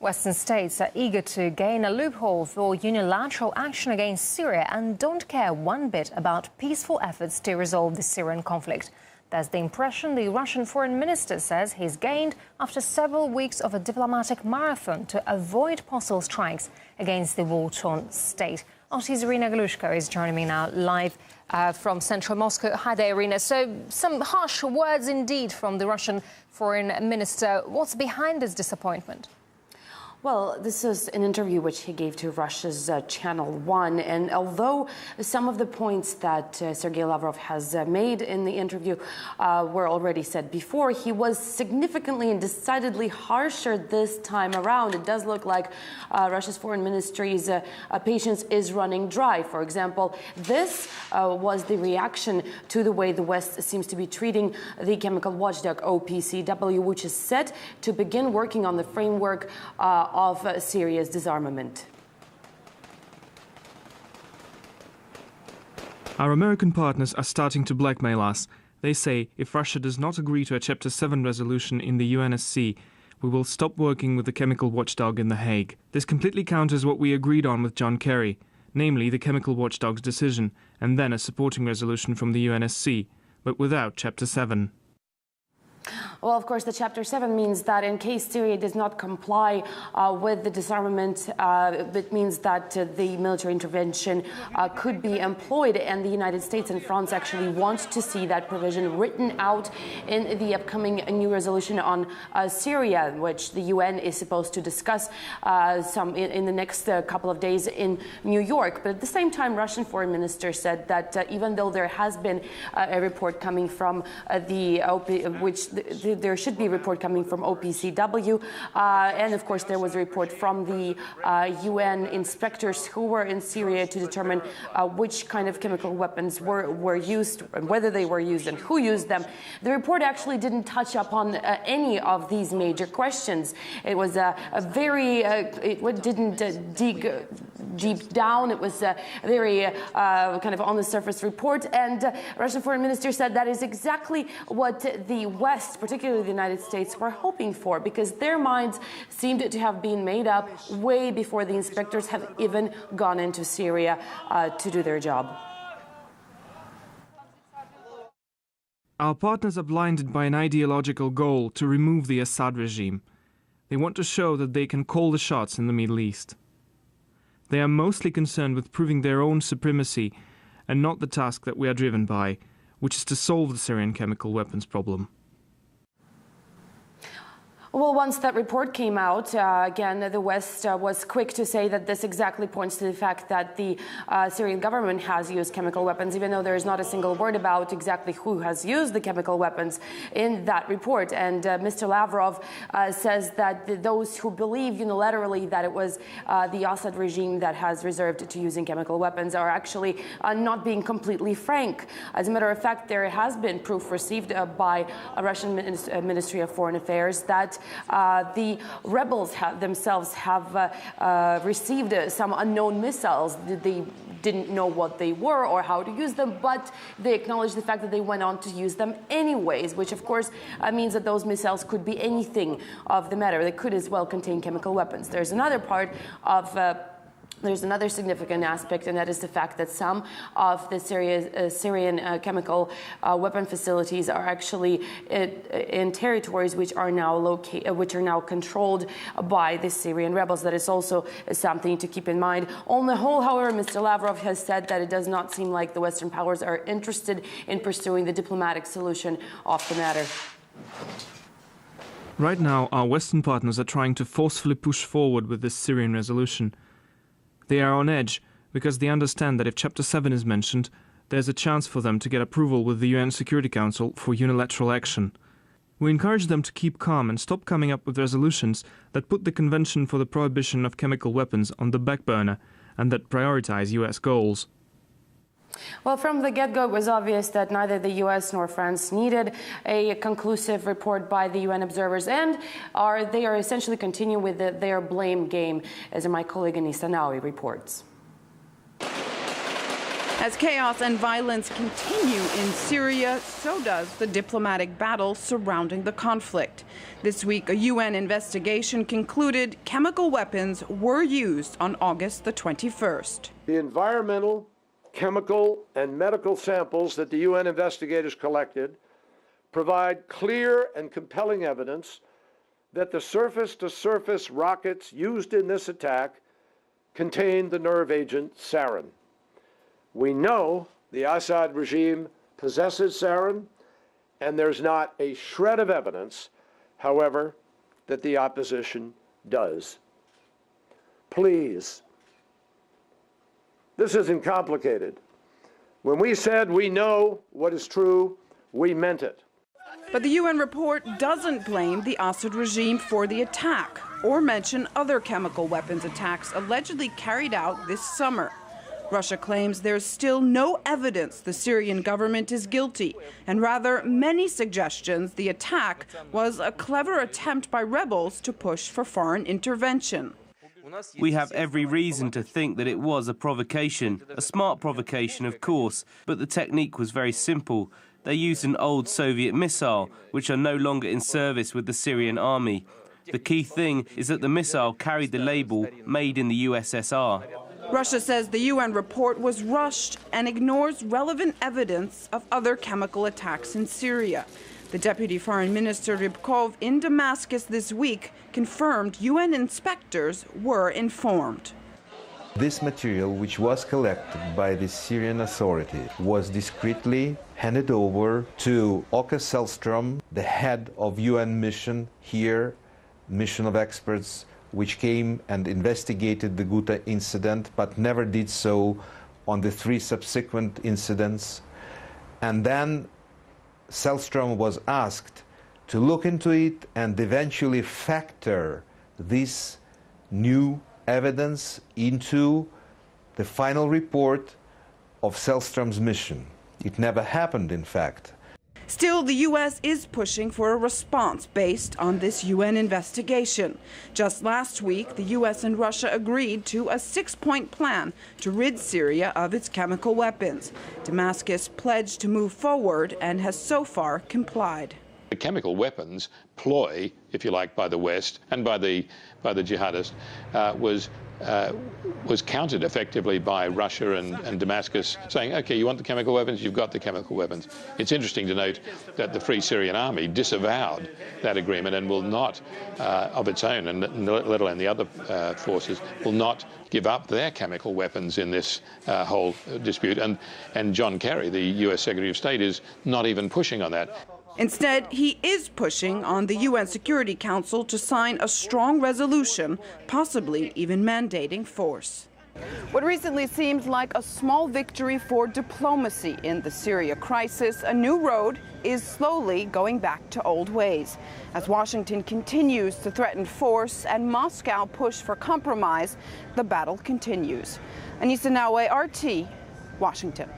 Western states are eager to gain a loophole for unilateral action against Syria and don't care one bit about peaceful efforts to resolve the Syrian conflict. That's the impression the Russian foreign minister says he's gained after several weeks of a diplomatic marathon to avoid possible strikes against the war-torn state. RT's Irina Galushko is joining me now live from central Moscow. Hi there, Irina. So some harsh words indeed from the Russian foreign minister. What's behind this disappointment? Well, this is an interview which he gave to Russia's Channel 1. And although some of the points that Sergei Lavrov has made in the interview were already said before, he was significantly and decidedly harsher this time around. It does look like Russia's foreign ministry's patience is running dry. For example, this was the reaction to the way the West seems to be treating the chemical watchdog OPCW, which is set to begin working on the framework of Syria's disarmament. Our American partners are starting to blackmail us. They say if Russia does not agree to a Chapter 7 resolution in the UNSC, we will stop working with the chemical watchdog in The Hague. This completely counters what we agreed on with John Kerry, namely the chemical watchdog's decision, and then a supporting resolution from the UNSC, but without Chapter 7. Well, of course, the Chapter 7 means that in case Syria does not comply with the disarmament, it means that the military intervention could be employed. And the United States and France actually want to see that provision written out in the upcoming new resolution on Syria, which the UN is supposed to discuss in the next couple of days in New York. But at the same time, Russian foreign minister said that even though there has been a report coming from there should be a report coming from OPCW, and of course there was a report from the UN inspectors who were in Syria to determine which kind of chemical weapons were used, and whether they were used and who used them. The report actually didn't touch upon any of these major questions. It was it didn't dig deep down. It was a very kind of on the surface report, and Russian foreign minister said that is exactly what the West, particularly the United States, were hoping for, because their minds seemed to have been made up way before the inspectors have even gone into Syria to do their job. Our partners are blinded by an ideological goal to remove the Assad regime. They want to show that they can call the shots in the Middle East. They are mostly concerned with proving their own supremacy and not the task that we are driven by, which is to solve the Syrian chemical weapons problem. Well, once that report came out, again, the West was quick to say that this exactly points to the fact that the Syrian government has used chemical weapons, even though there is not a single word about exactly who has used the chemical weapons in that report. And Mr. Lavrov says that those who believe unilaterally that it was the Assad regime that has reserved to using chemical weapons are actually not being completely frank. As a matter of fact, there has been proof received by a Russian Ministry of Foreign Affairs that the rebels themselves have received some unknown missiles. They didn't know what they were or how to use them, but they acknowledged the fact that they went on to use them anyways, which of course means that those missiles could be anything of the matter. They could as well contain chemical weapons. There's another part of There's another significant aspect, and that is the fact that some of the Syrian chemical weapon facilities are actually in territories which are now controlled by the Syrian rebels. That is also something to keep in mind. On the whole, however, Mr. Lavrov has said that it does not seem like the Western powers are interested in pursuing the diplomatic solution of the matter. Right now, our Western partners are trying to forcefully push forward with this Syrian resolution. They are on edge because they understand that if Chapter 7 is mentioned, there's a chance for them to get approval with the UN Security Council for unilateral action. We encourage them to keep calm and stop coming up with resolutions that put the Convention for the Prohibition of Chemical Weapons on the back burner and that prioritize US goals. Well, from the get-go, it was obvious that neither the U.S. nor France needed a conclusive report by the UN observers, and they are essentially continuing with their blame game, as my colleague Anissa Naui reports. As chaos and violence continue in Syria, so does the diplomatic battle surrounding the conflict. This week, a UN investigation concluded chemical weapons were used on August the 21st. The environmental, chemical, and medical samples that the UN investigators collected provide clear and compelling evidence that the surface-to-surface rockets used in this attack contained the nerve agent sarin. We know the Assad regime possesses sarin, and there's not a shred of evidence, however, that the opposition does. Please, this isn't complicated. When we said we know what is true, we meant it. But the UN report doesn't blame the Assad regime for the attack or mention other chemical weapons attacks allegedly carried out this summer. Russia claims there's still no evidence the Syrian government is guilty, and rather many suggestions the attack was a clever attempt by rebels to push for foreign intervention. We have every reason to think that it was a provocation, a smart provocation, of course, but the technique was very simple. They used an old Soviet missile, which are no longer in service with the Syrian army. The key thing is that the missile carried the label "Made in the USSR." Russia says the UN report was rushed and ignores relevant evidence of other chemical attacks in Syria. The Deputy Foreign Minister Rybkov in Damascus this week confirmed UN inspectors were informed. This material, which was collected by the Syrian authority, was discreetly handed over to Åke Sellström, the head of UN mission here, mission of experts, which came and investigated the Ghouta incident, but never did so on the 3 subsequent incidents. And then Sellström was asked to look into it and eventually factor this new evidence into the final report of Sellström's mission. It never happened, in fact. Still, the U.S. is pushing for a response based on this UN investigation. Just last week, the U.S. and Russia agreed to a 6-point plan to rid Syria of its chemical weapons. Damascus pledged to move forward and has so far complied. The chemical weapons ploy, if you like, by the West and by the jihadists was countered effectively by Russia and Damascus, saying, OK, you want the chemical weapons, you've got the chemical weapons. It's interesting to note that the Free Syrian Army disavowed that agreement and will not, of its own, and let alone the other forces, will not give up their chemical weapons in this whole dispute. And John Kerry, the US Secretary of State, is not even pushing on that. Instead, he is pushing on the UN Security Council to sign a strong resolution, possibly even mandating force. What recently seems like a small victory for diplomacy in the Syria crisis, a new road is slowly going back to old ways. As Washington continues to threaten force and Moscow push for compromise, the battle continues. Anissa Nawe, RT, Washington.